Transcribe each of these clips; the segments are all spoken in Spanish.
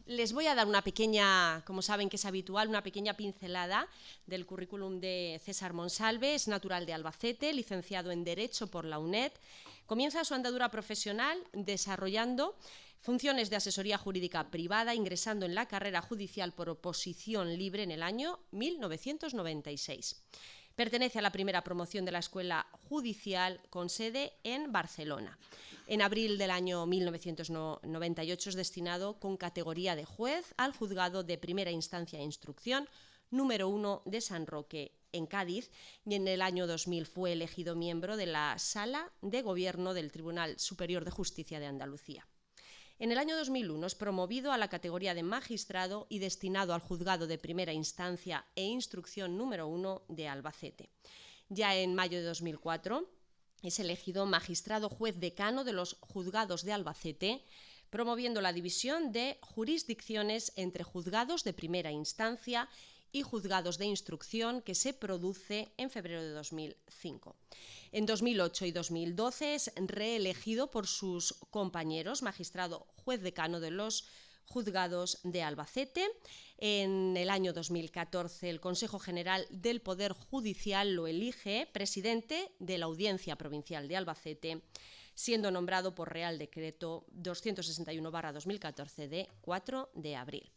Les voy a dar una pequeña, como saben que es habitual, una pequeña pincelada del currículum de César Monsalve. Es natural de Albacete, licenciado en Derecho por la UNED. Comienza su andadura profesional desarrollando funciones de asesoría jurídica privada, ingresando en la carrera judicial por oposición libre en el año 1996. Pertenece a la primera promoción de la Escuela Judicial con sede en Barcelona. En abril del año 1998 es destinado con categoría de juez al Juzgado de Primera Instancia e Instrucción número 1 de San Roque, en Cádiz, y en el año 2000 fue elegido miembro de la Sala de Gobierno del Tribunal Superior de Justicia de Andalucía. En el año 2001 es promovido a la categoría de magistrado y destinado al Juzgado de Primera Instancia e Instrucción número 1 de Albacete. Ya en mayo de 2004 es elegido magistrado juez decano de los Juzgados de Albacete, promoviendo la división de jurisdicciones entre juzgados de primera instancia y juzgados de instrucción que se produce en febrero de 2005. En 2008 y 2012 es reelegido por sus compañeros magistrado juez decano de los Juzgados de Albacete. En el año 2014 el Consejo General del Poder Judicial lo elige presidente de la Audiencia Provincial de Albacete, siendo nombrado por Real Decreto 261/2014 de 4 de abril.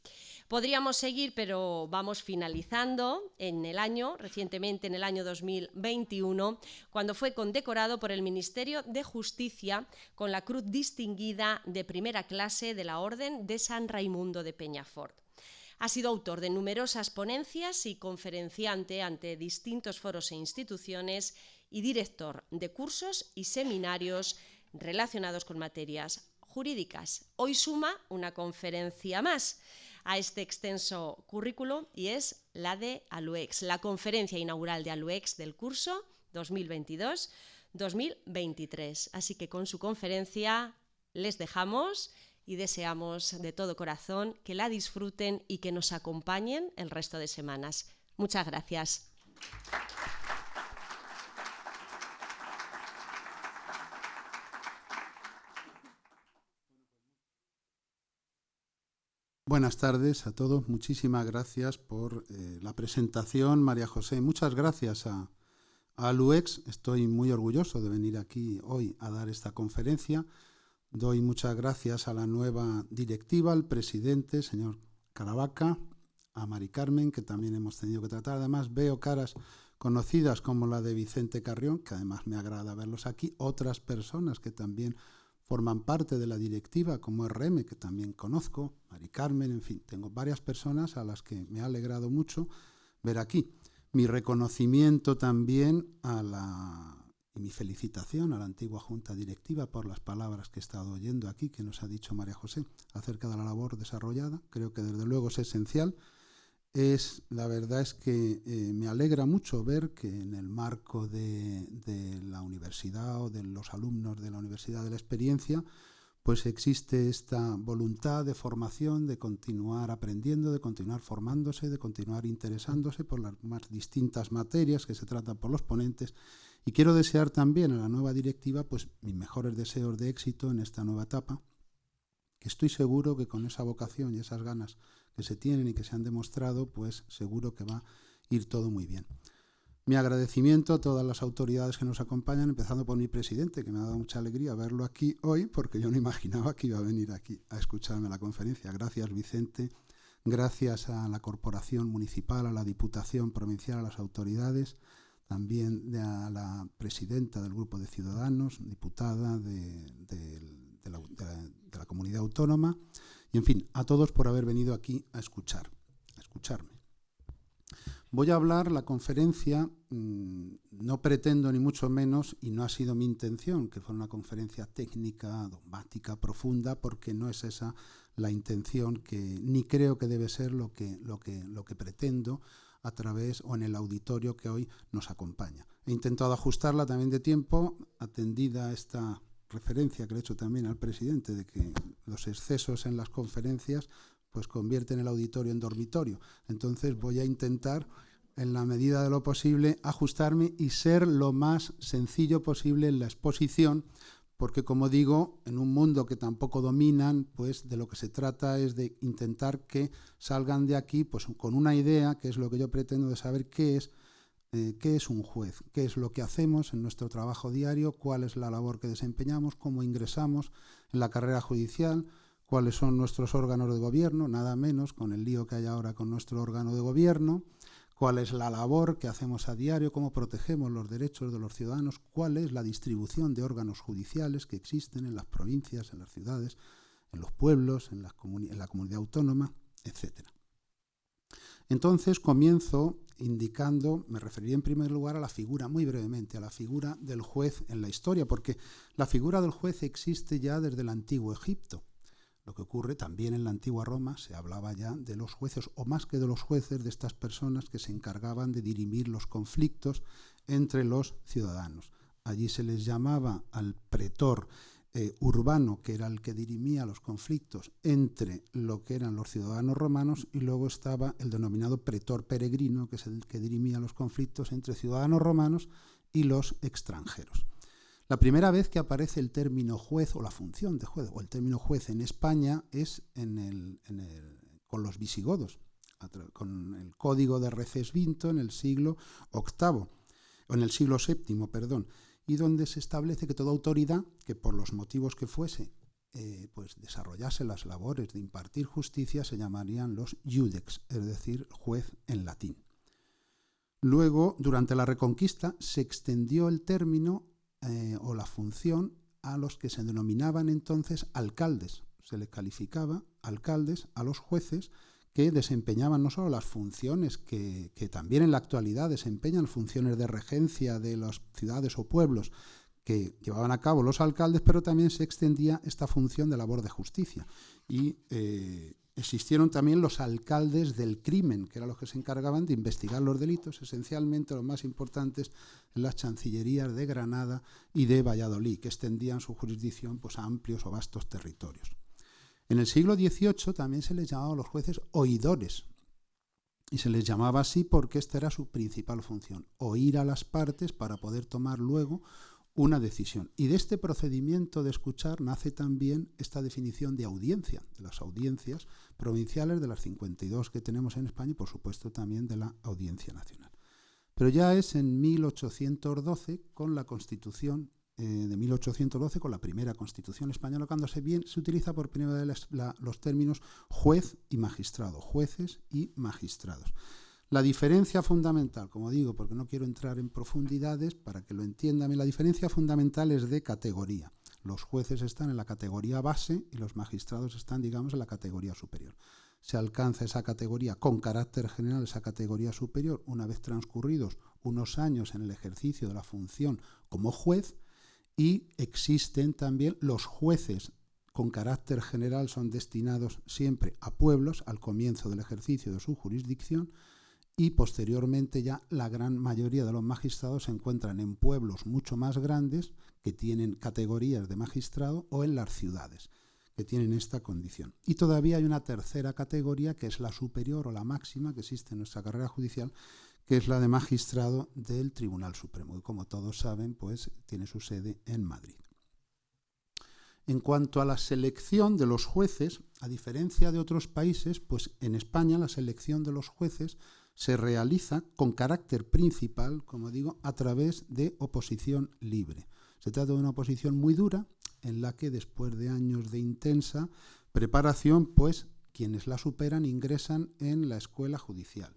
Podríamos seguir, pero vamos finalizando recientemente en el año 2021, cuando fue condecorado por el Ministerio de Justicia con la Cruz Distinguida de Primera Clase de la Orden de San Raimundo de Peñafort. Ha sido autor de numerosas ponencias y conferenciante ante distintos foros e instituciones y director de cursos y seminarios relacionados con materias jurídicas. Hoy suma una conferencia más a este extenso currículo y es la de ALUEX, la conferencia inaugural de ALUEX del curso 2022-2023. Así que con su conferencia les dejamos y deseamos de todo corazón que la disfruten y que nos acompañen el resto de semanas. Muchas gracias. Buenas tardes a todos. Muchísimas gracias por la presentación, María José. Muchas gracias a ALUEX. Estoy muy orgulloso de venir aquí hoy a dar esta conferencia. Doy muchas gracias a la nueva directiva, al presidente, señor Caravaca, a Mari Carmen, que también hemos tenido que tratar. Además, veo caras conocidas como la de Vicente Carrión, que además me agrada verlos aquí. Otras personas que también forman parte de la directiva, como es Reme, que también conozco, Mari Carmen, en fin, tengo varias personas a las que me ha alegrado mucho ver aquí. Mi reconocimiento también y mi felicitación a la antigua Junta Directiva por las palabras que he estado oyendo aquí, que nos ha dicho María José, acerca de la labor desarrollada. Creo que desde luego es esencial. La verdad es que me alegra mucho ver que en el marco de la universidad o de los alumnos de la Universidad de la Experiencia, pues existe esta voluntad de formación, de continuar aprendiendo, de continuar formándose, de continuar interesándose por las más distintas materias que se tratan por los ponentes. Y quiero desear también a la nueva directiva pues mis mejores deseos de éxito en esta nueva etapa, que estoy seguro que con esa vocación y esas ganas que se tienen y que se han demostrado, pues seguro que va a ir todo muy bien. Mi agradecimiento a todas las autoridades que nos acompañan, empezando por mi presidente, que me ha dado mucha alegría verlo aquí hoy, porque yo no imaginaba que iba a venir aquí a escucharme la conferencia. Gracias, Vicente. Gracias a la Corporación Municipal, a la Diputación Provincial, a las autoridades, también a la presidenta del Grupo de Ciudadanos, diputada de la Comunidad Autónoma, y en fin, a todos por haber venido aquí a escucharme. Voy a hablar la conferencia, no pretendo ni mucho menos, y no ha sido mi intención, que fuera una conferencia técnica, dogmática, profunda, porque no es esa la intención, ni creo que debe ser lo que pretendo a través o en el auditorio que hoy nos acompaña. He intentado ajustarla también de tiempo, atendida esta referencia que le he hecho también al presidente de que los excesos en las conferencias pues convierten el auditorio en dormitorio. Entonces voy a intentar, en la medida de lo posible, ajustarme y ser lo más sencillo posible en la exposición porque, como digo, en un mundo que tampoco dominan, pues de lo que se trata es de intentar que salgan de aquí pues con una idea, que es lo que yo pretendo, de saber qué es un juez, qué es lo que hacemos en nuestro trabajo diario, cuál es la labor que desempeñamos, cómo ingresamos en la carrera judicial, cuáles son nuestros órganos de gobierno, nada menos con el lío que hay ahora con nuestro órgano de gobierno, cuál es la labor que hacemos a diario, cómo protegemos los derechos de los ciudadanos, cuál es la distribución de órganos judiciales que existen en las provincias, en las ciudades, en los pueblos, en la comunidad autónoma, etc. Entonces comienzo indicando, me referiré en primer lugar a la figura, muy brevemente, a la figura del juez en la historia, porque la figura del juez existe ya desde el antiguo Egipto. Lo que ocurre también en la antigua Roma, se hablaba ya de los jueces, o más que de los jueces, de estas personas que se encargaban de dirimir los conflictos entre los ciudadanos. Allí se les llamaba al pretor urbano, que era el que dirimía los conflictos entre lo que eran los ciudadanos romanos, y luego estaba el denominado pretor peregrino, que es el que dirimía los conflictos entre ciudadanos romanos y los extranjeros. La primera vez que aparece el término juez o la función de juez o el término juez en España es con los visigodos, con el código de Recesvinto en el siglo VIII, o en el siglo VII, perdón, y donde se establece que toda autoridad que por los motivos que fuese pues desarrollase las labores de impartir justicia se llamarían los iudex, es decir, juez en latín. Luego, durante la Reconquista, se extendió el término o la función a los que se denominaban entonces alcaldes. Se les calificaba alcaldes a los jueces que desempeñaban no solo las funciones que también en la actualidad desempeñan, funciones de regencia de las ciudades o pueblos que llevaban a cabo los alcaldes, pero también se extendía esta función de labor de justicia. Y existieron también los alcaldes del crimen, que eran los que se encargaban de investigar los delitos, esencialmente los más importantes en las chancillerías de Granada y de Valladolid, que extendían su jurisdicción pues, a amplios o vastos territorios. En el siglo XVIII también se les llamaba a los jueces oidores, y se les llamaba así porque esta era su principal función, oír a las partes para poder tomar luego una decisión. Y de este procedimiento de escuchar nace también esta definición de audiencia, de las audiencias provinciales, de las 52 que tenemos en España y por supuesto también de la Audiencia Nacional. Pero ya es en 1812, con la Constitución de 1812, con la primera Constitución española, cuando se utiliza por primera vez los términos juez y magistrado, jueces y magistrados. La diferencia fundamental, como digo, porque no quiero entrar en profundidades, para que lo entiendan, la diferencia fundamental es de categoría. Los jueces están en la categoría base y los magistrados están, digamos, en la categoría superior. Se alcanza esa categoría con carácter general, esa categoría superior, una vez transcurridos unos años en el ejercicio de la función como juez, y existen también los jueces con carácter general, son destinados siempre a pueblos al comienzo del ejercicio de su jurisdicción, y posteriormente ya la gran mayoría de los magistrados se encuentran en pueblos mucho más grandes que tienen categorías de magistrado o en las ciudades que tienen esta condición. Y todavía hay una tercera categoría que es la superior o la máxima que existe en nuestra carrera judicial, que es la de magistrado del Tribunal Supremo, y como todos saben, pues tiene su sede en Madrid. En cuanto a la selección de los jueces, a diferencia de otros países, pues en España la selección de los jueces se realiza con carácter principal, como digo, a través de oposición libre. Se trata de una oposición muy dura, en la que después de años de intensa preparación, pues quienes la superan ingresan en la Escuela Judicial,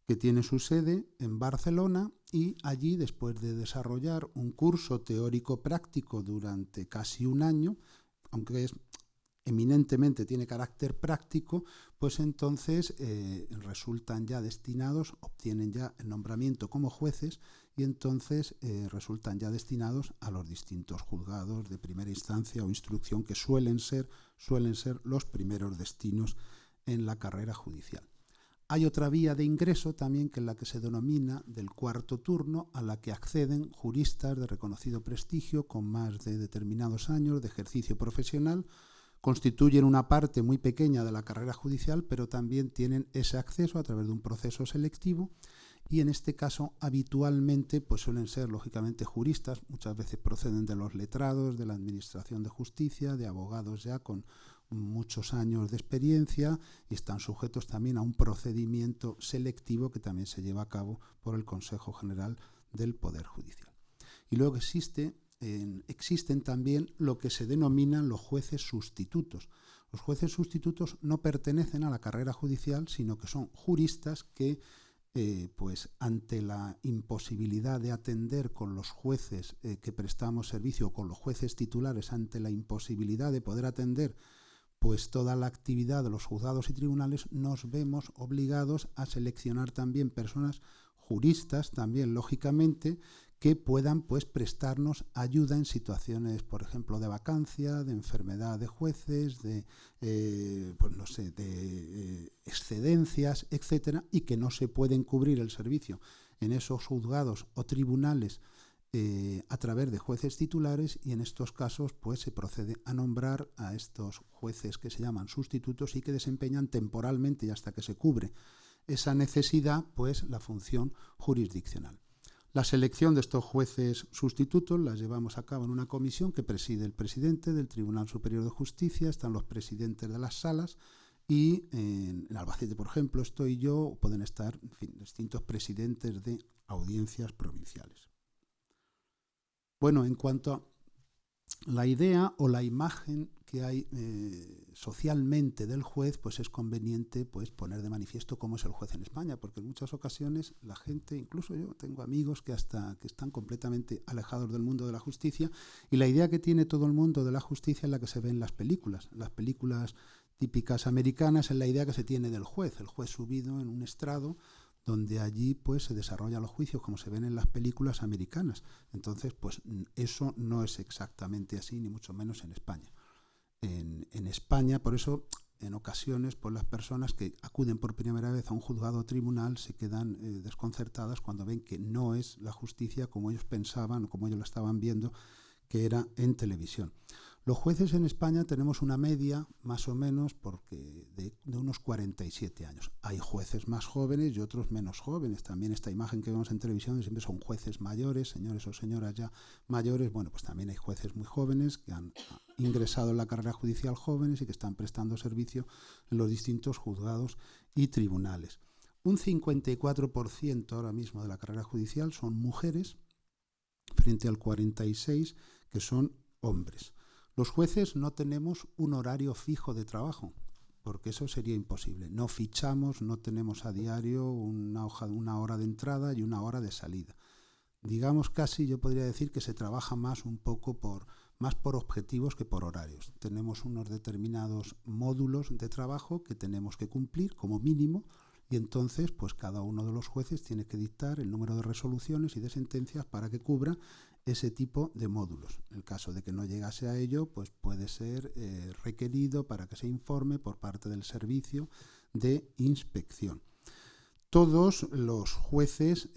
que tiene su sede en Barcelona, y allí, después de desarrollar un curso teórico-práctico durante casi un año, aunque eminentemente tiene carácter práctico, pues entonces resultan ya destinados, obtienen ya el nombramiento como jueces, y entonces resultan ya destinados a los distintos juzgados de primera instancia o instrucción, que suelen ser los primeros destinos en la carrera judicial. Hay otra vía de ingreso también, que es la que se denomina del cuarto turno, a la que acceden juristas de reconocido prestigio con más de determinados años de ejercicio profesional. Constituyen una parte muy pequeña de la carrera judicial, pero también tienen ese acceso a través de un proceso selectivo, y en este caso habitualmente pues suelen ser lógicamente juristas, muchas veces proceden de los letrados, de la Administración de Justicia, de abogados ya con muchos años de experiencia, y están sujetos también a un procedimiento selectivo que también se lleva a cabo por el Consejo General del Poder Judicial. Y luego existen también lo que se denominan los jueces sustitutos. Los jueces sustitutos no pertenecen a la carrera judicial, sino que son juristas que pues ante la imposibilidad de atender con los jueces que prestamos servicio, o con los jueces titulares, ante la imposibilidad de poder atender pues toda la actividad de los juzgados y tribunales, nos vemos obligados a seleccionar también personas juristas, también lógicamente, que puedan pues prestarnos ayuda en situaciones, por ejemplo, de vacancia, de enfermedad de jueces, de excedencias, etcétera, y que no se pueden cubrir el servicio en esos juzgados o tribunales a través de jueces titulares, y en estos casos pues se procede a nombrar a estos jueces que se llaman sustitutos y que desempeñan temporalmente y hasta que se cubre esa necesidad pues la función jurisdiccional. La selección de estos jueces sustitutos las llevamos a cabo en una comisión que preside el presidente del Tribunal Superior de Justicia, están los presidentes de las salas, y en Albacete, por ejemplo, estoy yo, o pueden estar, en fin, distintos presidentes de audiencias provinciales. Bueno, en cuanto a la idea o la imagen que hay socialmente del juez, pues es conveniente pues poner de manifiesto cómo es el juez en España, porque en muchas ocasiones la gente, incluso yo tengo amigos que están completamente alejados del mundo de la justicia, y la idea que tiene todo el mundo de la justicia es la que se ve en las películas típicas americanas, es la idea que se tiene del juez, el juez subido en un estrado, donde allí pues se desarrollan los juicios como se ven en las películas americanas. Entonces, pues eso no es exactamente así, ni mucho menos en España. En España, por eso, en ocasiones, pues las personas que acuden por primera vez a un juzgado o tribunal se quedan desconcertadas cuando ven que no es la justicia como ellos pensaban o como ellos la estaban viendo, que era en televisión. Los jueces en España tenemos una media, más o menos, porque de unos 47 años. Hay jueces más jóvenes y otros menos jóvenes. También esta imagen que vemos en televisión siempre son jueces mayores, señores o señoras ya mayores. Bueno, pues también hay jueces muy jóvenes que han ingresado en la carrera judicial jóvenes y que están prestando servicio en los distintos juzgados y tribunales. Un 54% ahora mismo de la carrera judicial son mujeres, frente al 46% que son hombres. Los jueces no tenemos un horario fijo de trabajo, porque eso sería imposible. No fichamos, no tenemos a diario una hora de entrada y una hora de salida. Digamos casi, yo podría decir que se trabaja más un poco más por objetivos que por horarios. Tenemos unos determinados módulos de trabajo que tenemos que cumplir como mínimo, y entonces pues cada uno de los jueces tiene que dictar el número de resoluciones y de sentencias para que cubra ese tipo de módulos. En el caso de que no llegase a ello, pues puede ser requerido para que se informe por parte del servicio de inspección. Todos los jueces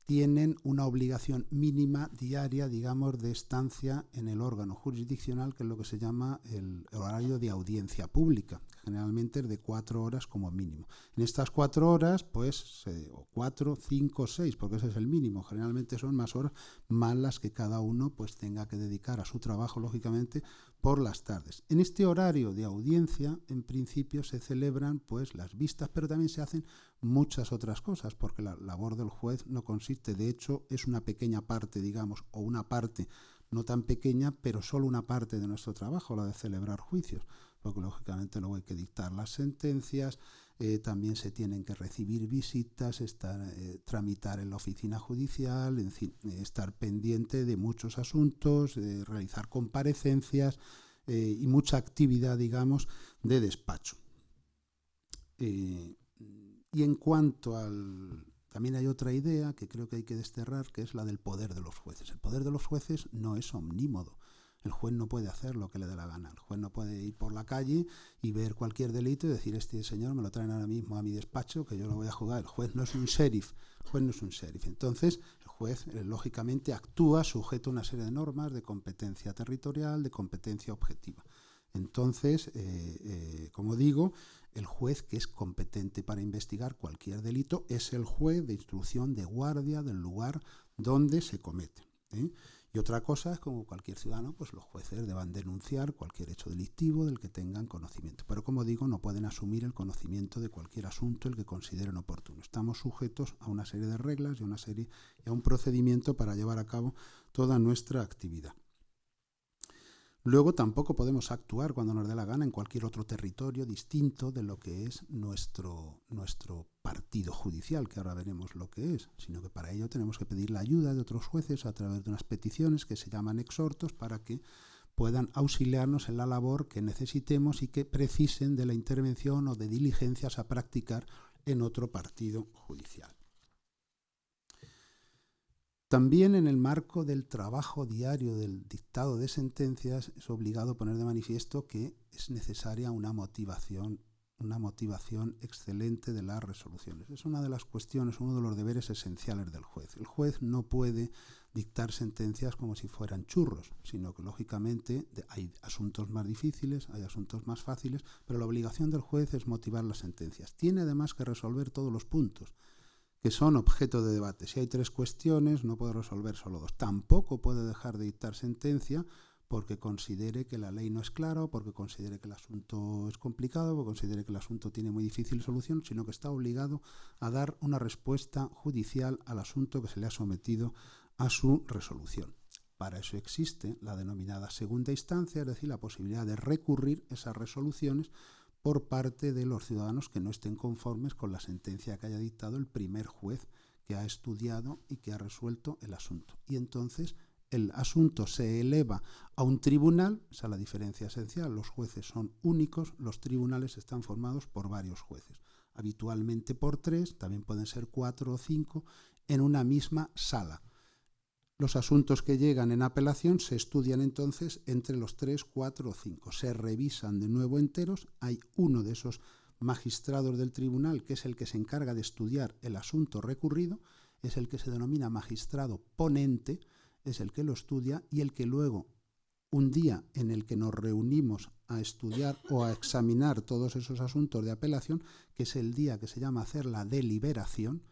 tienen una obligación mínima diaria, digamos, de estancia en el órgano jurisdiccional, que es lo que se llama el horario de audiencia pública, que generalmente es de 4 horas como mínimo. En estas 4 horas, pues, o 4, 5, 6, porque ese es el mínimo, generalmente son más horas, más las que cada uno pues tenga que dedicar a su trabajo, lógicamente, por las tardes. En este horario de audiencia, en principio, se celebran pues las vistas, pero también se hacen muchas otras cosas, porque la labor del juez no consiste, de hecho, es una pequeña parte, digamos, o una parte no tan pequeña, pero solo una parte de nuestro trabajo, la de celebrar juicios, porque lógicamente luego hay que dictar las sentencias, también se tienen que recibir visitas, tramitar en la oficina judicial, en fin, estar pendiente de muchos asuntos, realizar comparecencias y mucha actividad, digamos, de despacho. Y en cuanto al... También hay otra idea que creo que hay que desterrar, que es la del poder de los jueces. El poder de los jueces no es omnímodo. El juez no puede hacer lo que le dé la gana. El juez no puede ir por la calle y ver cualquier delito y decir, este señor me lo traen ahora mismo a mi despacho, que yo lo voy a juzgar. El juez no es un sheriff. El juez no es un sheriff. Entonces, el juez, lógicamente, actúa sujeto a una serie de normas de competencia territorial, de competencia objetiva. Entonces, como digo, el juez que es competente para investigar cualquier delito es el juez de instrucción de guardia del lugar donde se comete, ¿eh? Y otra cosa es, como cualquier ciudadano, pues los jueces deban denunciar cualquier hecho delictivo del que tengan conocimiento. Pero, como digo, no pueden asumir el conocimiento de cualquier asunto el que consideren oportuno. Estamos sujetos a una serie de reglas y a un procedimiento para llevar a cabo toda nuestra actividad. Luego tampoco podemos actuar cuando nos dé la gana en cualquier otro territorio distinto de lo que es nuestro partido judicial, que ahora veremos lo que es, sino que para ello tenemos que pedir la ayuda de otros jueces a través de unas peticiones que se llaman exhortos para que puedan auxiliarnos en la labor que necesitemos y que precisen de la intervención o de diligencias a practicar en otro partido judicial. También en el marco del trabajo diario del dictado de sentencias es obligado poner de manifiesto que es necesaria una motivación excelente de las resoluciones. Es una de las cuestiones, uno de los deberes esenciales del juez. El juez no puede dictar sentencias como si fueran churros, sino que lógicamente hay asuntos más difíciles, hay asuntos más fáciles, pero la obligación del juez es motivar las sentencias. Tiene además que resolver todos los puntos que son objeto de debate. Si hay 3 cuestiones, no puede resolver solo 2. Tampoco puede dejar de dictar sentencia porque considere que la ley no es clara, o porque considere que el asunto es complicado, o considere que el asunto tiene muy difícil solución, sino que está obligado a dar una respuesta judicial al asunto que se le ha sometido a su resolución. Para eso existe la denominada segunda instancia, es decir, la posibilidad de recurrir esas resoluciones por parte de los ciudadanos que no estén conformes con la sentencia que haya dictado el primer juez que ha estudiado y que ha resuelto el asunto. Y entonces el asunto se eleva a un tribunal. Esa es la diferencia esencial. Los jueces son únicos, los tribunales están formados por varios jueces, habitualmente por 3, también pueden ser 4 o 5, en una misma sala. Los asuntos que llegan en apelación se estudian entonces entre los 3, 4 o 5. Se revisan de nuevo enteros. Hay uno de esos magistrados del tribunal que es el que se encarga de estudiar el asunto recurrido, es el que se denomina magistrado ponente, es el que lo estudia y el que luego, un día en el que nos reunimos a estudiar o a examinar todos esos asuntos de apelación, que es el día que se llama hacer la deliberación,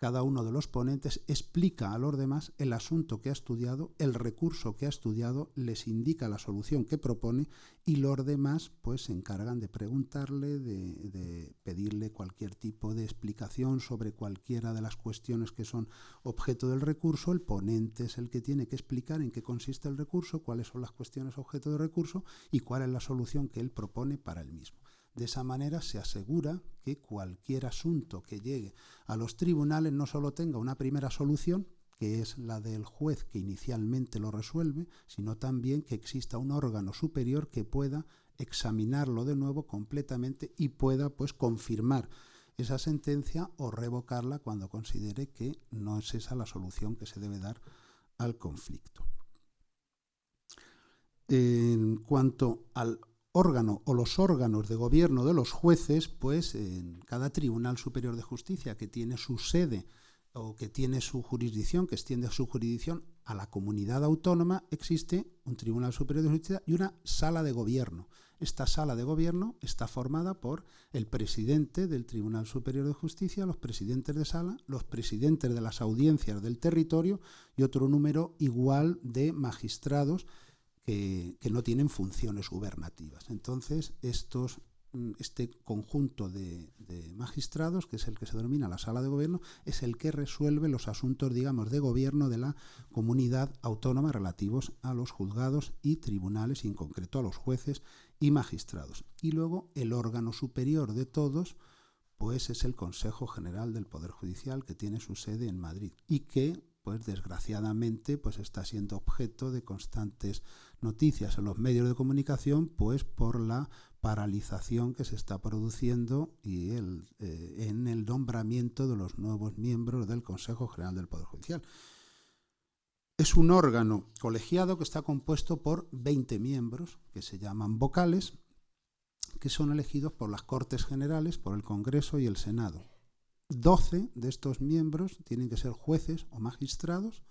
cada uno de los ponentes explica a los demás el asunto que ha estudiado, el recurso que ha estudiado, les indica la solución que propone y los demás pues se encargan de preguntarle, de pedirle cualquier tipo de explicación sobre cualquiera de las cuestiones que son objeto del recurso. El ponente es el que tiene que explicar en qué consiste el recurso, cuáles son las cuestiones objeto del recurso y cuál es la solución que él propone para el mismo. De esa manera se asegura que cualquier asunto que llegue a los tribunales no solo tenga una primera solución, que es la del juez que inicialmente lo resuelve, sino también que exista un órgano superior que pueda examinarlo de nuevo completamente y pueda pues confirmar esa sentencia o revocarla cuando considere que no es esa la solución que se debe dar al conflicto. En cuanto al órgano o los órganos de gobierno de los jueces, pues en cada Tribunal Superior de Justicia que tiene su sede o que tiene su jurisdicción, que extiende su jurisdicción a la comunidad autónoma, existe un Tribunal Superior de Justicia y una sala de gobierno. Esta sala de gobierno está formada por el presidente del Tribunal Superior de Justicia, los presidentes de sala, los presidentes de las audiencias del territorio y otro número igual de magistrados que no tienen funciones gubernativas. Entonces, este conjunto de magistrados, que es el que se denomina la sala de gobierno, es el que resuelve los asuntos, digamos, de gobierno de la comunidad autónoma relativos a los juzgados y tribunales, y en concreto a los jueces y magistrados. Y luego el órgano superior de todos, pues es el Consejo General del Poder Judicial, que tiene su sede en Madrid y que pues desgraciadamente pues está siendo objeto de constantes noticias en los medios de comunicación, pues por la paralización que se está produciendo y en el nombramiento de los nuevos miembros del Consejo General del Poder Judicial. Es un órgano colegiado que está compuesto por 20 miembros que se llaman vocales, que son elegidos por las Cortes Generales, por el Congreso y el Senado. 12 de estos miembros tienen que ser jueces o magistrados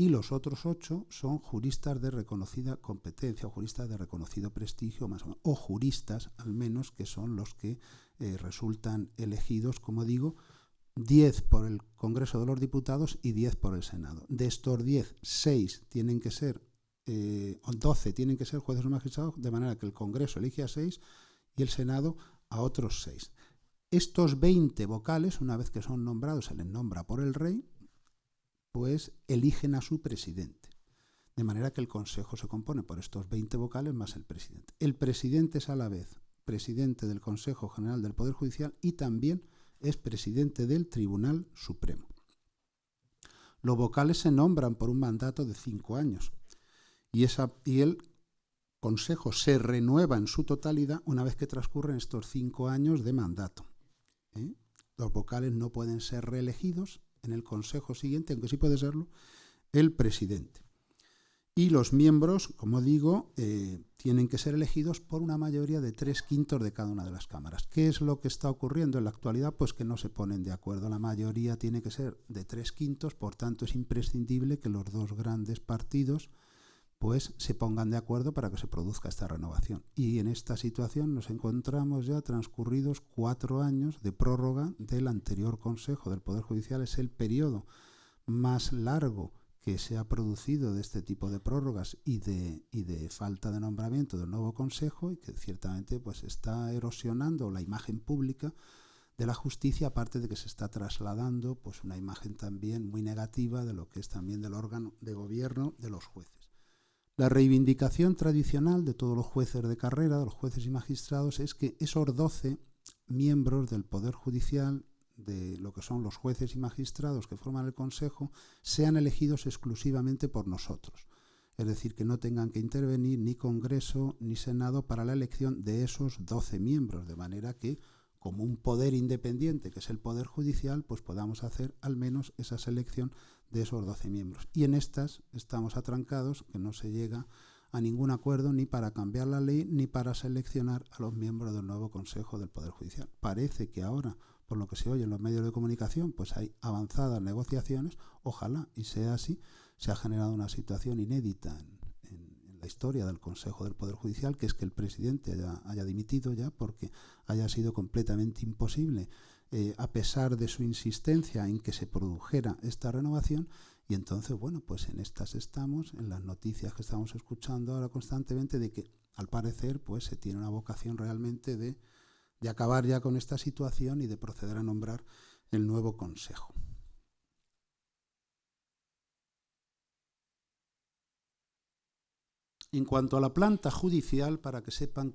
y los otros 8 son juristas de reconocida competencia o juristas de reconocido prestigio, más o menos, o juristas al menos, que son los que resultan elegidos, como digo, 10 por el Congreso de los Diputados y 10 por el Senado. De estos 10, 6 tienen que ser, 12 tienen que ser jueces o magistrados, de manera que el Congreso elige a 6 y el Senado a otros 6. Estos 20 vocales, una vez que son nombrados, se les nombra por el rey, pues eligen a su presidente. De manera que el Consejo se compone por estos 20 vocales más el presidente. El presidente es a la vez presidente del Consejo General del Poder Judicial y también es presidente del Tribunal Supremo. Los vocales se nombran por un mandato de 5 años y el Consejo se renueva en su totalidad una vez que transcurren estos 5 años de mandato. Los vocales no pueden ser reelegidos en el Consejo siguiente, aunque sí puede serlo el presidente. Y los miembros, como digo, tienen que ser elegidos por una mayoría de 3/5 de cada una de las cámaras. ¿Qué es lo que está ocurriendo en la actualidad? Pues que no se ponen de acuerdo. La mayoría tiene que ser de 3/5, por tanto es imprescindible que los dos grandes partidos pues se pongan de acuerdo para que se produzca esta renovación. Y en esta situación nos encontramos ya transcurridos 4 años de prórroga del anterior Consejo del Poder Judicial. Es el periodo más largo que se ha producido de este tipo de prórrogas y de falta de nombramiento del nuevo Consejo, y que ciertamente pues está erosionando la imagen pública de la justicia, aparte de que se está trasladando pues una imagen también muy negativa de lo que es también del órgano de gobierno de los jueces. La reivindicación tradicional de todos los jueces de carrera, de los jueces y magistrados, es que esos 12 miembros del Poder Judicial, de lo que son los jueces y magistrados que forman el Consejo, sean elegidos exclusivamente por nosotros. Es decir, que no tengan que intervenir ni Congreso ni Senado para la elección de esos 12 miembros, de manera que, como un poder independiente, que es el Poder Judicial, pues podamos hacer al menos esa selección de esos 12 miembros. Y en estas estamos atrancados, que no se llega a ningún acuerdo ni para cambiar la ley ni para seleccionar a los miembros del nuevo Consejo del Poder Judicial. Parece que ahora, por lo que se oye en los medios de comunicación, pues hay avanzadas negociaciones. Ojalá y sea así. Se ha generado una situación inédita en la historia del Consejo del Poder Judicial, que es que el presidente haya dimitido ya, porque haya sido completamente imposible, a pesar de su insistencia en que se produjera esta renovación. Y entonces, bueno, pues en estas estamos, en las noticias que estamos escuchando ahora constantemente, de que al parecer pues se tiene una vocación realmente de acabar ya con esta situación y de proceder a nombrar el nuevo Consejo. En cuanto a la planta judicial, para que sepan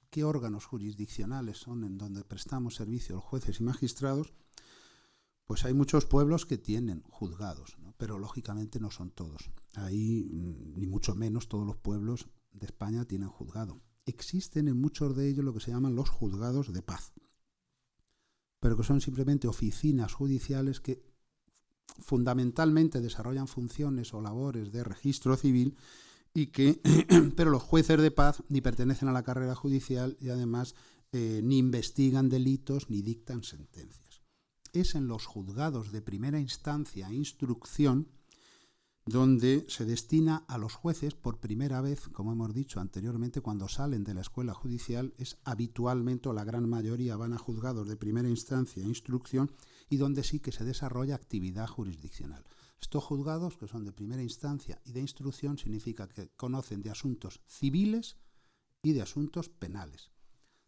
qué órganos jurisdiccionales son en donde prestamos servicio a los jueces y magistrados, pues hay muchos pueblos que tienen juzgados, ¿no? Pero lógicamente no son todos. Ahí, ni mucho menos todos los pueblos de España tienen juzgado. Existen en muchos de ellos lo que se llaman los juzgados de paz, pero que son simplemente oficinas judiciales que fundamentalmente desarrollan funciones o labores de registro civil y que, pero los jueces de paz ni pertenecen a la carrera judicial y además ni investigan delitos ni dictan sentencias. Es en los juzgados de primera instancia e instrucción donde se destina a los jueces por primera vez, como hemos dicho anteriormente, cuando salen de la escuela judicial, es habitualmente, o la gran mayoría van a juzgados de primera instancia e instrucción, y donde sí que se desarrolla actividad jurisdiccional. Estos juzgados, que son de primera instancia y de instrucción, significa que conocen de asuntos civiles y de asuntos penales.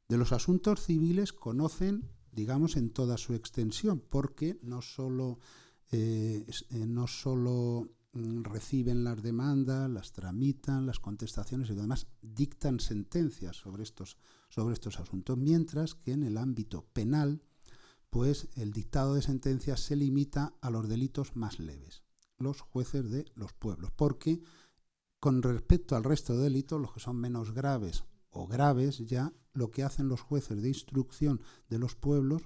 De los asuntos civiles conocen, digamos, en toda su extensión, porque no solo reciben las demandas, las tramitan, las contestaciones y además dictan sentencias sobre estos asuntos, mientras que en el ámbito penal, pues el dictado de sentencias se limita a los delitos más leves, los jueces de los pueblos, porque con respecto al resto de delitos, los que son menos graves o graves, ya lo que hacen los jueces de instrucción de los pueblos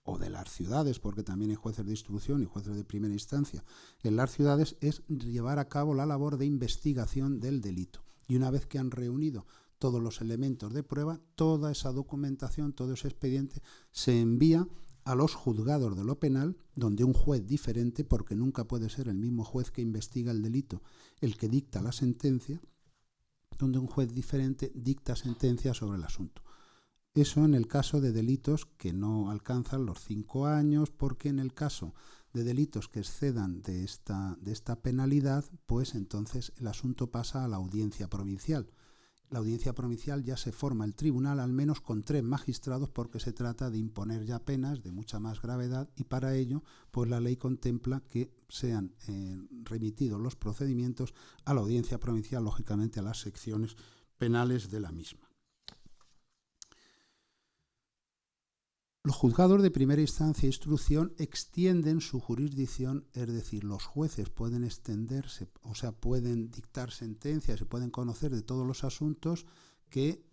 o de las ciudades, porque también hay jueces de instrucción y jueces de primera instancia en las ciudades, es llevar a cabo la labor de investigación del delito. Y una vez que han reunido todos los elementos de prueba, toda esa documentación, todo ese expediente se envía a los juzgados de lo penal, donde un juez diferente, porque nunca puede ser el mismo juez que investiga el delito el que dicta la sentencia, donde un juez diferente dicta sentencia sobre el asunto. Eso en el caso de delitos que no alcanzan los 5 años, porque en el caso de delitos que excedan de esta penalidad, pues entonces el asunto pasa a la audiencia provincial. La audiencia provincial ya se forma el tribunal al menos con 3 magistrados, porque se trata de imponer ya penas de mucha más gravedad, y para ello pues la ley contempla que sean remitidos los procedimientos a la audiencia provincial, lógicamente a las secciones penales de la misma. Los juzgados de primera instancia e instrucción extienden su jurisdicción, es decir, los jueces pueden extenderse, o sea, pueden dictar sentencias y pueden conocer de todos los asuntos que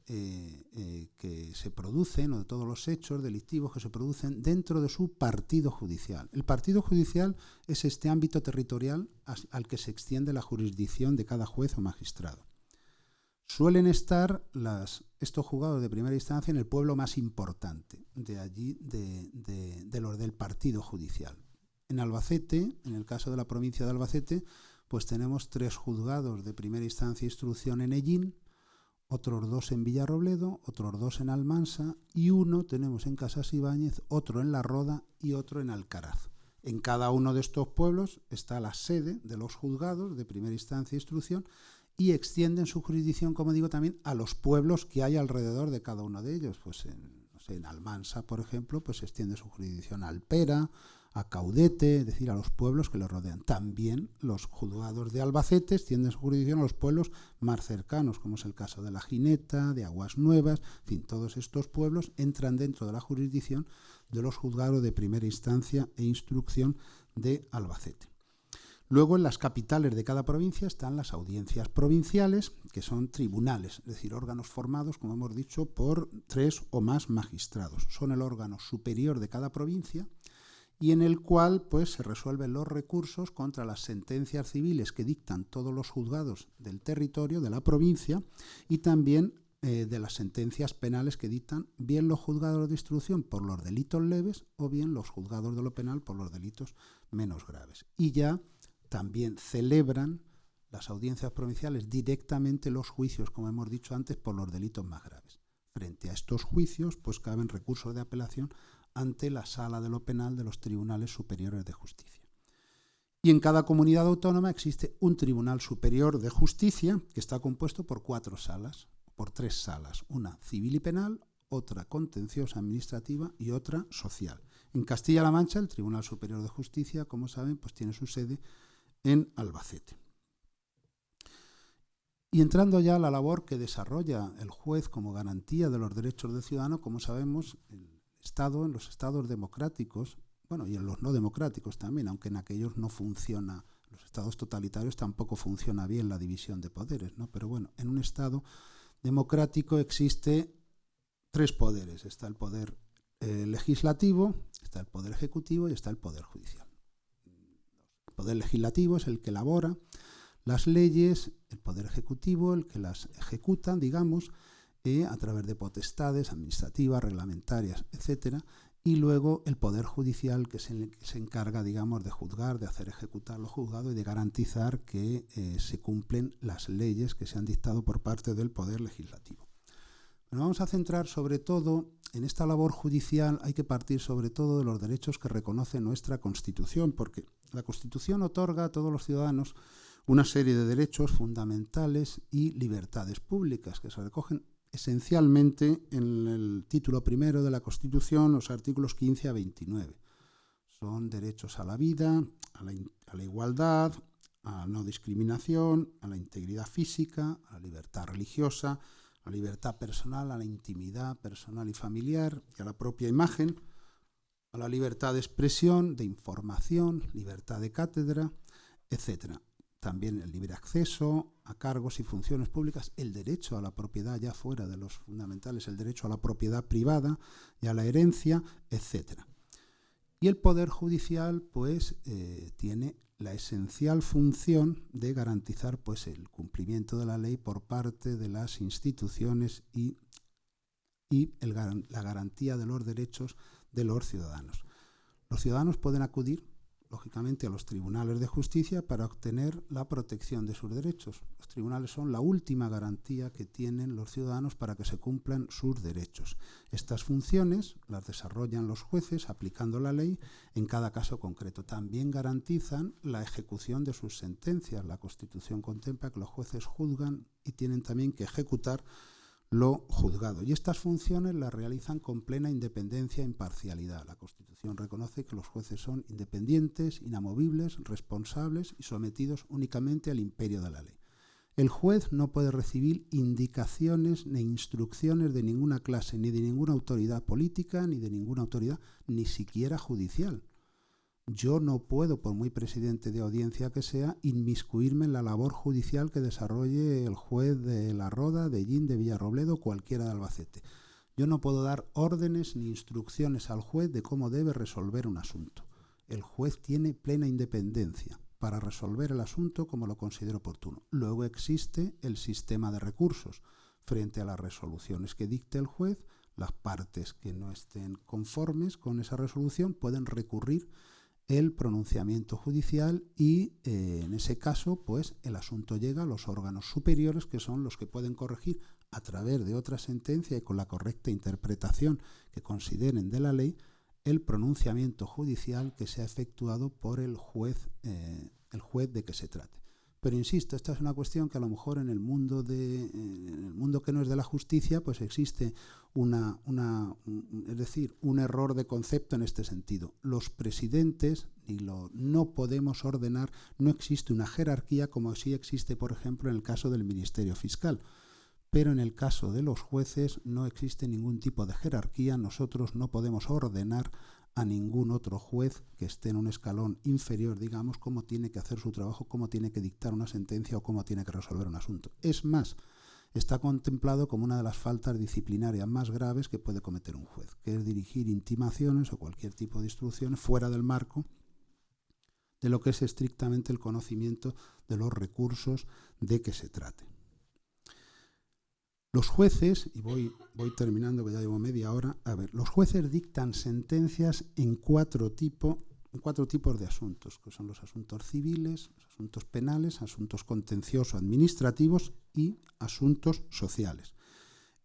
se producen, o de todos los hechos delictivos que se producen dentro de su partido judicial. El partido judicial es este ámbito territorial al que se extiende la jurisdicción de cada juez o magistrado. Suelen estar estos juzgados de primera instancia en el pueblo más importante, de allí de los del partido judicial. En Albacete, en el caso de la provincia de Albacete, pues tenemos 3 juzgados de primera instancia e instrucción en Ellín, otros 2 en Villarrobledo, otros 2 en Almansa, y uno tenemos en Casasibáñez, otro en La Roda y otro en Alcaraz. En cada uno de estos pueblos está la sede de los juzgados de primera instancia e instrucción, y extienden su jurisdicción, como digo, también a los pueblos que hay alrededor de cada uno de ellos. Pues en Almansa, por ejemplo, pues se extiende su jurisdicción a Alpera, a Caudete, es decir, a los pueblos que los rodean. También los juzgados de Albacete extienden su jurisdicción a los pueblos más cercanos, como es el caso de La Gineta, de Aguas Nuevas, en fin, todos estos pueblos entran dentro de la jurisdicción de los juzgados de primera instancia e instrucción de Albacete. Luego, en las capitales de cada provincia están las audiencias provinciales, que son tribunales, es decir, órganos formados, como hemos dicho, por 3 o más magistrados. Son el órgano superior de cada provincia y en el cual pues, se resuelven los recursos contra las sentencias civiles que dictan todos los juzgados del territorio de la provincia, y también de las sentencias penales que dictan bien los juzgados de instrucción por los delitos leves o bien los juzgados de lo penal por los delitos menos graves. Y ya también celebran las audiencias provinciales directamente los juicios, como hemos dicho antes, por los delitos más graves. Frente a estos juicios, pues caben recursos de apelación ante la Sala de lo Penal de los Tribunales Superiores de Justicia. Y en cada comunidad autónoma existe un Tribunal Superior de Justicia que está compuesto por 4 salas, por 3 salas, una civil y penal, otra contenciosa administrativa y otra social. En Castilla-La Mancha, el Tribunal Superior de Justicia, como saben, pues tiene su sede en Albacete. Y entrando ya a la labor que desarrolla el juez como garantía de los derechos del ciudadano, como sabemos, el Estado, en los estados democráticos, bueno, y en los no democráticos también, aunque en aquellos no funciona, en los estados totalitarios tampoco funciona bien la división de poderes, ¿no? Pero bueno, en un estado democrático existe 3 poderes. Está el poder legislativo, está el poder ejecutivo y está el poder judicial. El poder legislativo es el que elabora las leyes, el poder ejecutivo el que las ejecuta, digamos, a través de potestades administrativas, reglamentarias, etcétera, y luego el poder judicial que se encarga, digamos, de juzgar, de hacer ejecutar lo juzgado y de garantizar que se cumplen las leyes que se han dictado por parte del poder legislativo. Nos vamos a centrar sobre todo en esta labor judicial. Hay que partir sobre todo de los derechos que reconoce nuestra Constitución, porque la Constitución otorga a todos los ciudadanos una serie de derechos fundamentales y libertades públicas que se recogen esencialmente en el título primero de la Constitución, los artículos 15 a 29. Son derechos a la vida, a la igualdad, a la no discriminación, a la integridad física, a la libertad religiosa, a la libertad personal, a la intimidad personal y familiar y a la propia imagen, a la libertad de expresión, de información, libertad de cátedra, etc. También el libre acceso a cargos y funciones públicas, el derecho a la propiedad ya fuera de los fundamentales, el derecho a la propiedad privada y a la herencia, etc. Y el Poder Judicial pues tiene la esencial función de garantizar pues el cumplimiento de la ley por parte de las instituciones y la garantía de los derechos de los ciudadanos. Los ciudadanos pueden acudir, lógicamente, a los tribunales de justicia para obtener la protección de sus derechos. Los tribunales son la última garantía que tienen los ciudadanos para que se cumplan sus derechos. Estas funciones las desarrollan los jueces aplicando la ley en cada caso concreto. También garantizan la ejecución de sus sentencias. La Constitución contempla que los jueces juzgan y tienen también que ejecutar lo juzgado. Y estas funciones las realizan con plena independencia e imparcialidad. La Constitución reconoce que los jueces son independientes, inamovibles, responsables y sometidos únicamente al imperio de la ley. El juez no puede recibir indicaciones ni instrucciones de ninguna clase, ni de ninguna autoridad política, ni de ninguna autoridad, ni siquiera judicial. Yo no puedo, por muy presidente de audiencia que sea, inmiscuirme en la labor judicial que desarrolle el juez de La Roda, de Llín, de Villarrobledo o cualquiera de Albacete. Yo no puedo dar órdenes ni instrucciones al juez de cómo debe resolver un asunto. El juez tiene plena independencia para resolver el asunto como lo considere oportuno. Luego existe el sistema de recursos. Frente a las resoluciones que dicte el juez, las partes que no estén conformes con esa resolución pueden recurrir el pronunciamiento judicial y en ese caso pues el asunto llega a los órganos superiores, que son los que pueden corregir a través de otra sentencia y con la correcta interpretación que consideren de la ley el pronunciamiento judicial que se ha efectuado por el juez de que se trate. Pero insisto, esta es una cuestión que a lo mejor en el mundo que no es de la justicia, pues existe un error de concepto en este sentido. Los presidentes no podemos ordenar, no existe una jerarquía como sí existe, por ejemplo, en el caso del Ministerio Fiscal. Pero en el caso de los jueces no existe ningún tipo de jerarquía. Nosotros no podemos ordenar a ningún otro juez que esté en un escalón inferior, digamos, cómo tiene que hacer su trabajo, cómo tiene que dictar una sentencia o cómo tiene que resolver un asunto. Es más, está contemplado como una de las faltas disciplinarias más graves que puede cometer un juez, que es dirigir intimaciones o cualquier tipo de instrucciones fuera del marco de lo que es estrictamente el conocimiento de los recursos de que se trate. Los jueces, y voy terminando, que ya llevo media hora, los jueces dictan sentencias en cuatro tipos de asuntos, que son los asuntos civiles, los asuntos penales, asuntos contenciosos administrativos y asuntos sociales.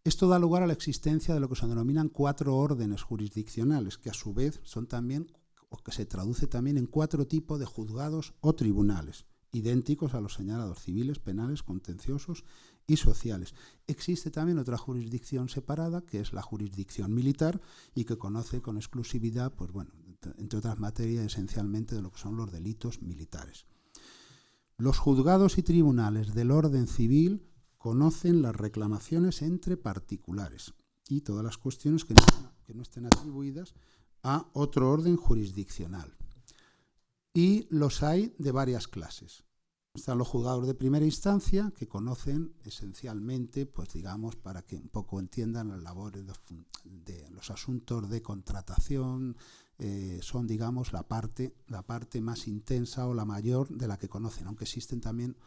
Esto da lugar a la existencia de lo que se denominan 4 órdenes jurisdiccionales, que a su vez son también, o que se traduce también en 4 tipos de juzgados o tribunales, idénticos a los señalados civiles, penales, contenciosos y sociales. Existe también otra jurisdicción separada, que es la jurisdicción militar, y que conoce con exclusividad, pues bueno, entre otras materias, esencialmente de lo que son los delitos militares. Los juzgados y tribunales del orden civil conocen las reclamaciones entre particulares y todas las cuestiones que no estén atribuidas a otro orden jurisdiccional. Y los hay de varias clases. Están los juzgados de primera instancia, que conocen esencialmente, pues digamos, para que un poco entiendan las labores de los asuntos de contratación, son, digamos, la parte más intensa o la mayor de la que conocen, aunque existen también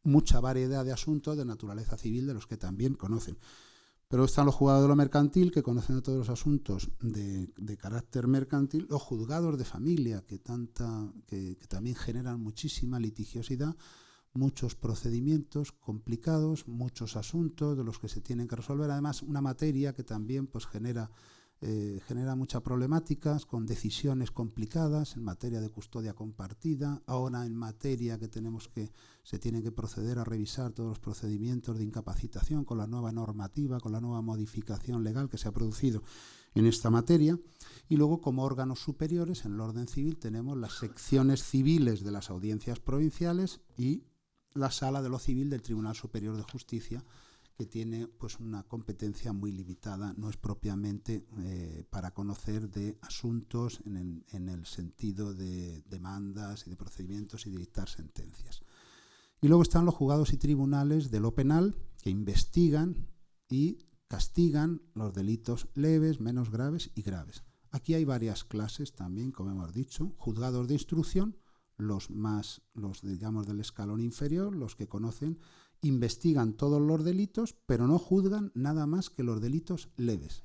mucha variedad de asuntos de naturaleza civil de los que también conocen. Pero están los juzgados de lo mercantil, que conocen de todos los asuntos de carácter mercantil, los juzgados de familia, que también generan muchísima litigiosidad, muchos procedimientos complicados, muchos asuntos de los que se tienen que resolver. Además, una materia que también pues, genera muchas problemáticas, con decisiones complicadas en materia de custodia compartida, ahora en materia que se tienen que proceder a revisar todos los procedimientos de incapacitación con la nueva normativa, con la nueva modificación legal que se ha producido en esta materia. Y luego, como órganos superiores, en el orden civil tenemos las secciones civiles de las audiencias provinciales y la Sala de lo Civil del Tribunal Superior de Justicia, que tiene pues una competencia muy limitada, no es propiamente para conocer de asuntos en el sentido de demandas y de procedimientos y de dictar sentencias. Y luego están los juzgados y tribunales de lo penal, que investigan y castigan los delitos leves, menos graves y graves. Aquí hay varias clases también, como hemos dicho, juzgados de instrucción, los digamos del escalón inferior, los que conocen, investigan todos los delitos, pero no juzgan nada más que los delitos leves.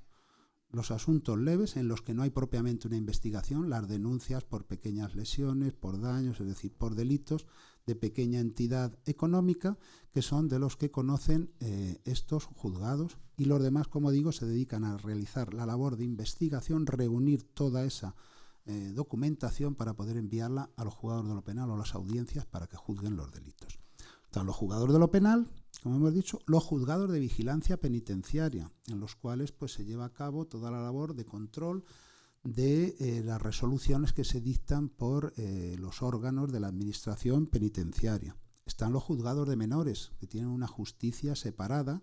los asuntos leves en los que no hay propiamente una investigación, las denuncias por pequeñas lesiones, por daños, es decir, por delitos de pequeña entidad económica, que son de los que conocen estos juzgados, y los demás, como digo, se dedican a realizar la labor de investigación, reunir toda esa documentación para poder enviarla a los juzgados de lo penal o a las audiencias para que juzguen los delitos. Están los juzgados de lo penal, como hemos dicho, los juzgados de vigilancia penitenciaria, en los cuales pues, se lleva a cabo toda la labor de control de las resoluciones que se dictan por los órganos de la administración penitenciaria. Están los juzgados de menores, que tienen una justicia separada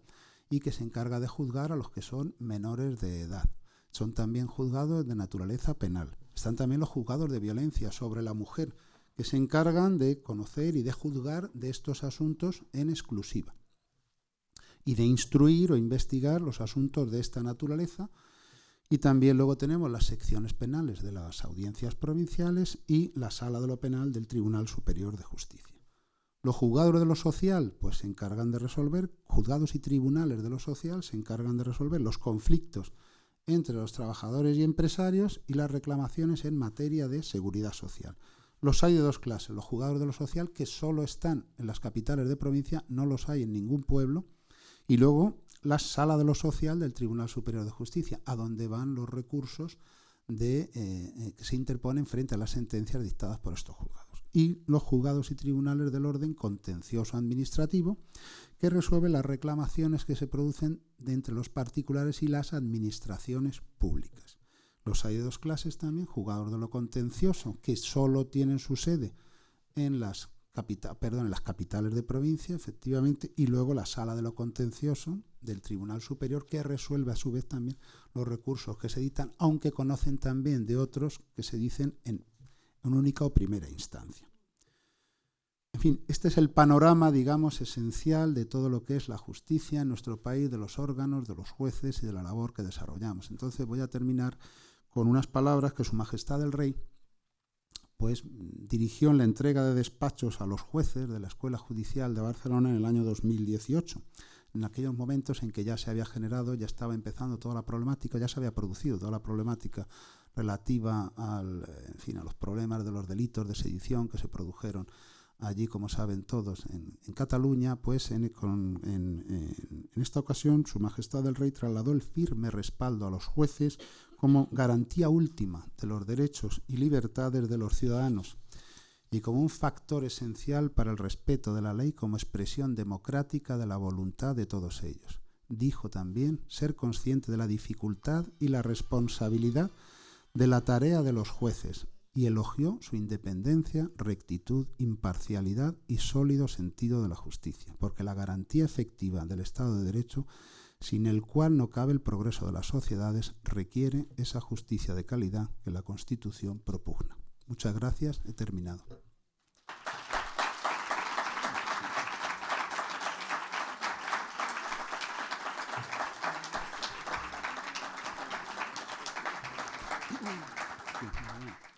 y que se encarga de juzgar a los que son menores de edad. Son también juzgados de naturaleza penal. Están también los juzgados de violencia sobre la mujer, que se encargan de conocer y de juzgar de estos asuntos en exclusiva y de instruir o investigar los asuntos de esta naturaleza. Y también luego tenemos las secciones penales de las audiencias provinciales y la sala de lo penal del Tribunal Superior de Justicia. Los juzgados de lo social pues se encargan de resolver, juzgados y tribunales de lo social se encargan de resolver los conflictos entre los trabajadores y empresarios y las reclamaciones en materia de seguridad social. Los hay de dos clases, los juzgados de lo social, que solo están en las capitales de provincia, no los hay en ningún pueblo, y luego la sala de lo social del Tribunal Superior de Justicia, a donde van los recursos que se interponen frente a las sentencias dictadas por estos juzgados. Y los juzgados y tribunales del orden contencioso administrativo, que resuelven las reclamaciones que se producen de entre los particulares y las administraciones públicas. Los hay de dos clases también, juzgados de lo contencioso, que solo tienen su sede en las capitales de provincia, efectivamente, y luego la sala de lo contencioso del Tribunal Superior, que resuelve a su vez también los recursos que se dictan, aunque conocen también de otros que se dicen en única o primera instancia. En fin, este es el panorama, digamos, esencial de todo lo que es la justicia en nuestro país, de los órganos, de los jueces y de la labor que desarrollamos. Entonces voy a terminar con unas palabras que Su Majestad el Rey pues dirigió en la entrega de despachos a los jueces de la Escuela Judicial de Barcelona en el año 2018, en aquellos momentos en que ya se había generado, ya estaba empezando toda la problemática, ya se había producido toda la problemática relativa a los problemas de los delitos de sedición que se produjeron allí, como saben todos, en Cataluña. Pues en esta ocasión Su Majestad el Rey trasladó el firme respaldo a los jueces como garantía última de los derechos y libertades de los ciudadanos y como un factor esencial para el respeto de la ley como expresión democrática de la voluntad de todos ellos. Dijo también ser consciente de la dificultad y la responsabilidad de la tarea de los jueces y elogió su independencia, rectitud, imparcialidad y sólido sentido de la justicia, porque la garantía efectiva del Estado de Derecho, sin el cual no cabe el progreso de las sociedades, requiere esa justicia de calidad que la Constitución propugna. Muchas gracias, he terminado.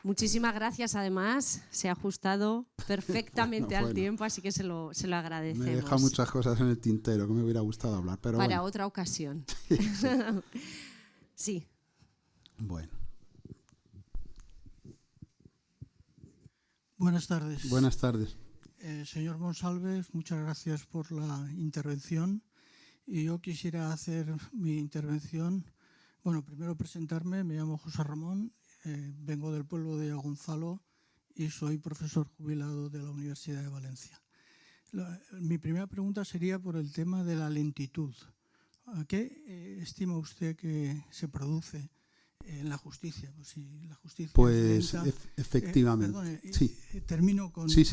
Muchísimas gracias, además, se ha ajustado perfectamente al tiempo, así que se lo agradecemos. Me deja muchas cosas en el tintero que me hubiera gustado hablar, pero para otra ocasión. Sí. Bueno. Buenas tardes. Buenas tardes. Señor Monsalve, muchas gracias por la intervención. Y yo quisiera hacer mi intervención, bueno, primero presentarme, me llamo José Ramón. Vengo del pueblo de Gonzalo y soy profesor jubilado de la Universidad de Valencia. Mi primera pregunta sería por el tema de la lentitud. ¿A qué estima usted que se produce en la justicia? Pues si la justicia pues lenta, efectivamente. Perdone, sí. Termino con... Sí.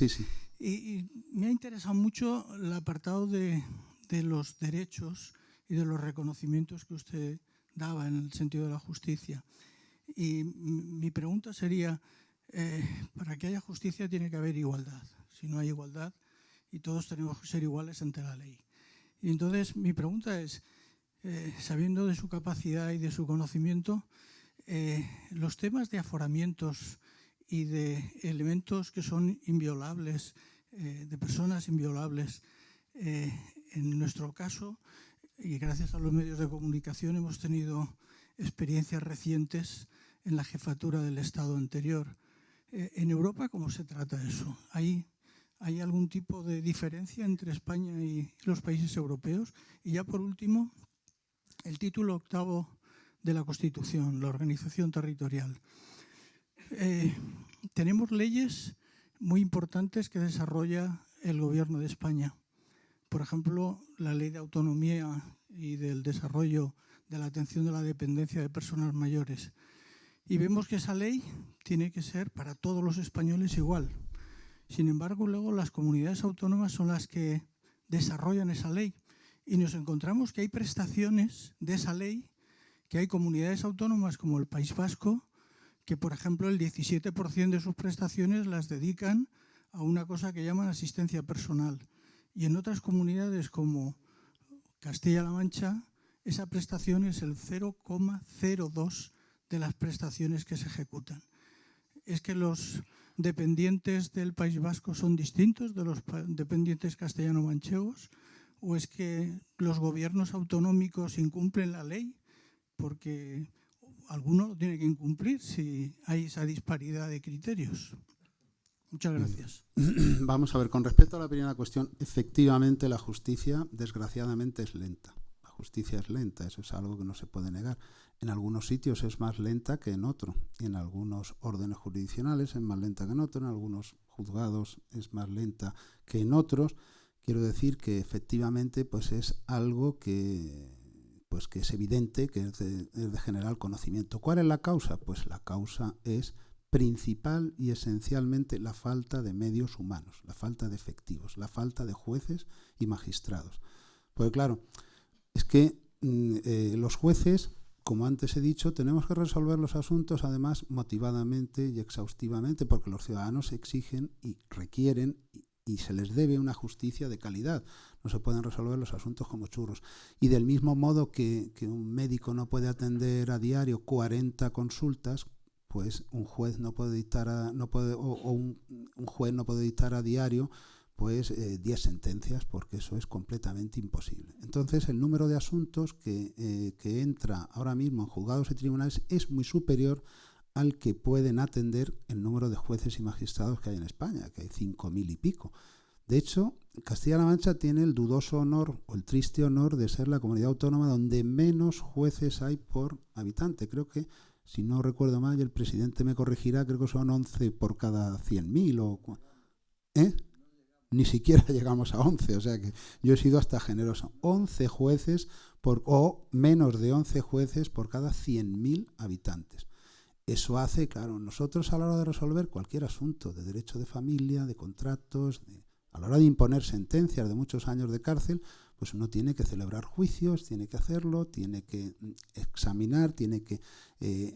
Y me ha interesado mucho el apartado de los derechos y de los reconocimientos que usted daba en el sentido de la justicia. Y mi pregunta sería, para que haya justicia tiene que haber igualdad. Si no hay igualdad, y todos tenemos que ser iguales ante la ley. Y entonces mi pregunta es, sabiendo de su capacidad y de su conocimiento, los temas de aforamientos y de elementos que son inviolables, de personas inviolables, en nuestro caso, y gracias a los medios de comunicación hemos tenido experiencias recientes en la jefatura del Estado anterior. En Europa, ¿cómo se trata eso? ¿Hay algún tipo de diferencia entre España y los países europeos? Y ya por último, el título 8º de la Constitución, la organización territorial. Tenemos leyes muy importantes que desarrolla el Gobierno de España. Por ejemplo, la Ley de Autonomía y del Desarrollo de la Atención de la Dependencia de Personas Mayores. Y vemos que esa ley tiene que ser para todos los españoles igual. Sin embargo, luego las comunidades autónomas son las que desarrollan esa ley. Y nos encontramos que hay prestaciones de esa ley, que hay comunidades autónomas como el País Vasco, que por ejemplo el 17% de sus prestaciones las dedican a una cosa que llaman asistencia personal. Y en otras comunidades como Castilla-La Mancha, esa prestación es el 0,02% de las prestaciones que se ejecutan. ¿Es que los dependientes del País Vasco son distintos de los dependientes castellano-manchegos? ¿O es que los gobiernos autonómicos incumplen la ley? Porque alguno lo tiene que incumplir si hay esa disparidad de criterios. Muchas gracias. Vamos a ver, con respecto a la primera cuestión, efectivamente la justicia, desgraciadamente, es lenta. La justicia es lenta, eso es algo que no se puede negar. En algunos sitios es más lenta que en otros. En algunos órdenes jurisdiccionales es más lenta que en otros, en algunos juzgados es más lenta que en otros. Quiero decir que efectivamente pues es algo que es evidente, que es de general conocimiento. ¿Cuál es la causa? Pues la causa es principal y esencialmente la falta de medios humanos, la falta de efectivos, la falta de jueces y magistrados. Porque claro, es que los jueces, como antes he dicho, tenemos que resolver los asuntos además motivadamente y exhaustivamente, porque los ciudadanos exigen y requieren y se les debe una justicia de calidad. No se pueden resolver los asuntos como churros. Y del mismo modo que un médico no puede atender a diario 40 consultas, pues un juez no puede dictar un juez no puede dictar a diario pues 10 sentencias, porque eso es completamente imposible. Entonces el número de asuntos que entra ahora mismo en juzgados y tribunales es muy superior al que pueden atender el número de jueces y magistrados que hay en España, que hay 5.000 y pico. De hecho, Castilla-La Mancha tiene el dudoso honor o el triste honor de ser la comunidad autónoma donde menos jueces hay por habitante. Creo que, si no recuerdo mal, y el presidente me corregirá, creo que son 11 por cada 100.000 Ni siquiera llegamos a 11, o sea que yo he sido hasta generoso. 11 jueces o menos de 11 jueces por cada 100.000 habitantes. Eso hace, claro, nosotros a la hora de resolver cualquier asunto de derecho de familia, de contratos, a la hora de imponer sentencias de muchos años de cárcel, pues uno tiene que celebrar juicios, tiene que hacerlo, tiene que examinar, tiene que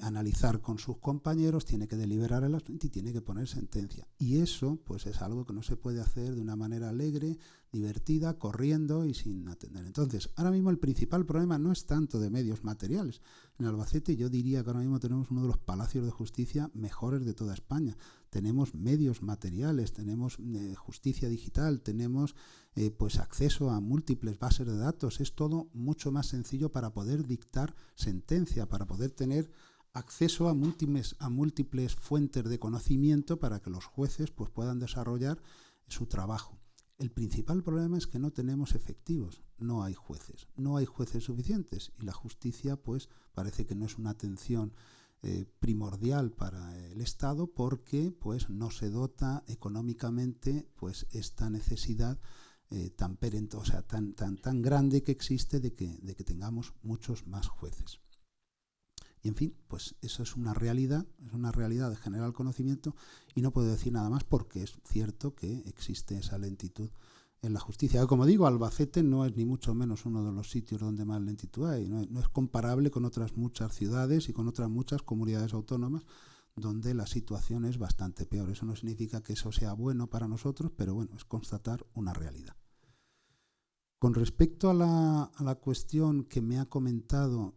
analizar con sus compañeros, tiene que deliberar el asunto y tiene que poner sentencia. Y eso pues es algo que no se puede hacer de una manera alegre, divertida, corriendo y sin atender. Entonces, ahora mismo el principal problema no es tanto de medios materiales. En Albacete yo diría que ahora mismo tenemos uno de los palacios de justicia mejores de toda España. Tenemos medios materiales, tenemos justicia digital, tenemos pues acceso a múltiples bases de datos. Es todo mucho más sencillo para poder dictar sentencia, para poder tener acceso a múltiples fuentes de conocimiento para que los jueces pues puedan desarrollar su trabajo. El principal problema es que no tenemos efectivos, no hay jueces suficientes y la justicia pues parece que no es una atención primordial para el Estado porque pues no se dota económicamente pues esta necesidad tan perentosa, tan grande que existe de que tengamos muchos más jueces. Y en fin, pues eso es una realidad de general conocimiento y no puedo decir nada más porque es cierto que existe esa lentitud en la justicia. Como digo, Albacete no es ni mucho menos uno de los sitios donde más lentitud hay, no es comparable con otras muchas ciudades y con otras muchas comunidades autónomas donde la situación es bastante peor. Eso no significa que eso sea bueno para nosotros, pero bueno, es constatar una realidad. Con respecto a la cuestión que me ha comentado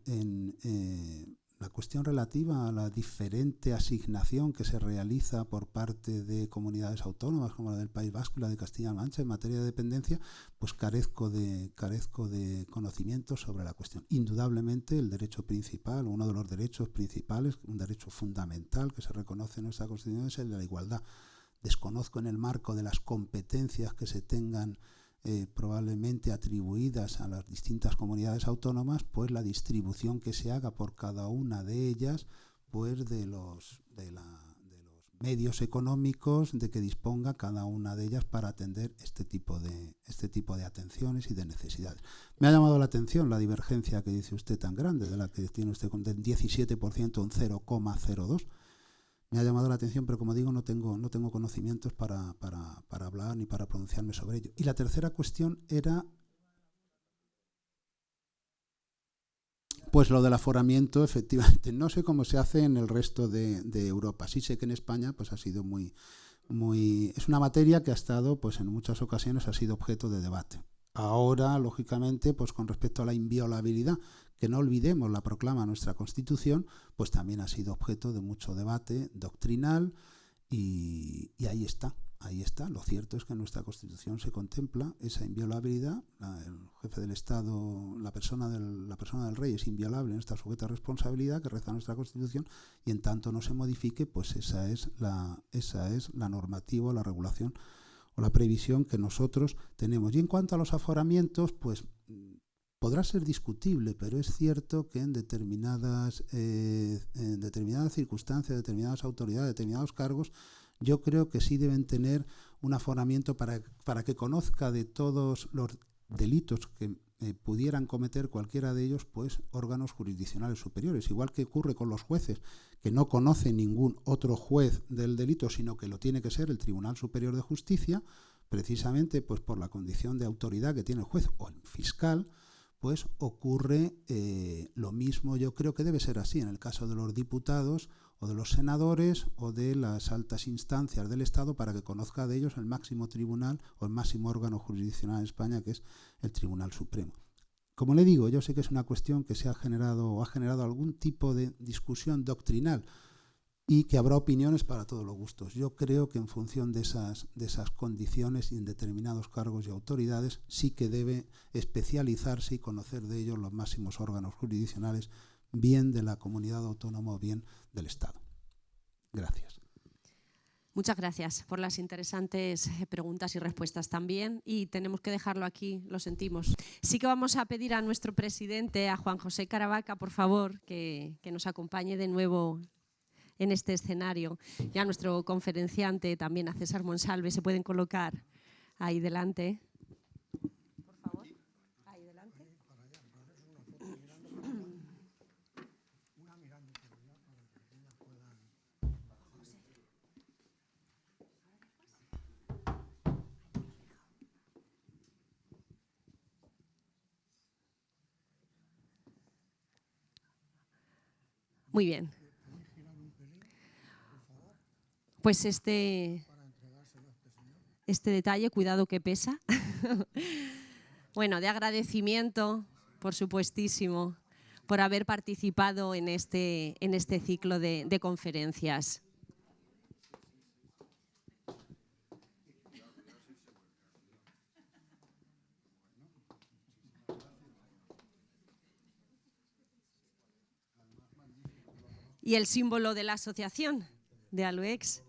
la cuestión relativa a la diferente asignación que se realiza por parte de comunidades autónomas como la del País Vasco y la de Castilla-La Mancha en materia de dependencia, pues carezco de conocimientos sobre la cuestión. Indudablemente el derecho principal, uno de los derechos principales, un derecho fundamental que se reconoce en nuestra Constitución es el de la igualdad. Desconozco en el marco de las competencias que se tengan probablemente atribuidas a las distintas comunidades autónomas, pues la distribución que se haga por cada una de ellas, pues de los medios económicos de que disponga cada una de ellas para atender este tipo de atenciones y de necesidades. Me ha llamado la atención la divergencia que dice usted tan grande, de la que tiene usted del 17% a un 0,02%. Me ha llamado la atención, pero como digo, no tengo conocimientos para hablar ni para pronunciarme sobre ello. Y la tercera cuestión era pues lo del aforamiento. Efectivamente. No sé cómo se hace en el resto de Europa. Sí sé que en España pues ha sido es una materia que ha estado, pues en muchas ocasiones ha sido objeto de debate. Ahora, lógicamente, pues con respecto a la inviolabilidad, que no olvidemos, la proclama nuestra Constitución, pues también ha sido objeto de mucho debate doctrinal y ahí está. Lo cierto es que en nuestra Constitución se contempla esa inviolabilidad. El jefe del Estado, la persona del rey es inviolable, no está sujeta a responsabilidad, que reza nuestra Constitución, y en tanto no se modifique, pues esa es la normativa, la regulación o la previsión que nosotros tenemos. Y en cuanto a los aforamientos, pues podrá ser discutible, pero es cierto que en determinadas circunstancias, determinadas autoridades, determinados cargos, yo creo que sí deben tener un aforamiento para que conozca de todos los delitos que pudieran cometer cualquiera de ellos, pues órganos jurisdiccionales superiores, igual que ocurre con los jueces, que no conoce ningún otro juez del delito, sino que lo tiene que ser el Tribunal Superior de Justicia, precisamente pues por la condición de autoridad que tiene el juez o el fiscal. Pues ocurre lo mismo. Yo creo que debe ser así en el caso de los diputados o de los senadores o de las altas instancias del Estado, para que conozca de ellos el máximo tribunal o el máximo órgano jurisdiccional en España, que es el Tribunal Supremo. Como le digo, yo sé que es una cuestión que ha generado algún tipo de discusión doctrinal y que habrá opiniones para todos los gustos. Yo creo que en función de esas condiciones y en determinados cargos y autoridades sí que debe especializarse y conocer de ellos los máximos órganos jurisdiccionales, bien de la comunidad autónoma o bien del Estado. Gracias. Muchas gracias por las interesantes preguntas y respuestas también, y tenemos que dejarlo aquí, lo sentimos. Sí que vamos a pedir a nuestro presidente, a Juan José Caravaca, por favor, que nos acompañe de nuevo en este escenario, y a nuestro conferenciante también, a César Monsalve. Se pueden colocar ahí delante. Por favor, ahí delante. Muy bien. Pues este detalle, cuidado que pesa. Bueno, de agradecimiento, por supuestísimo, por haber participado en este ciclo de conferencias. Y el símbolo de la asociación de ALUEX.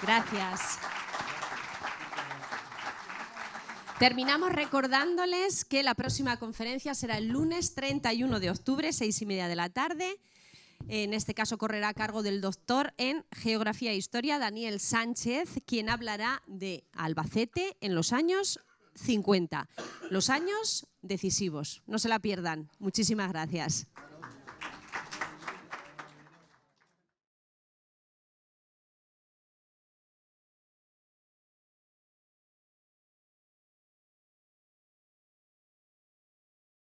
Gracias. Terminamos recordándoles que la próxima conferencia será el lunes 31 de octubre, 6:30 de la tarde. En este caso correrá a cargo del doctor en Geografía e Historia, Daniel Sánchez, quien hablará de Albacete en los años 50, los años decisivos. No se la pierdan. Muchísimas gracias.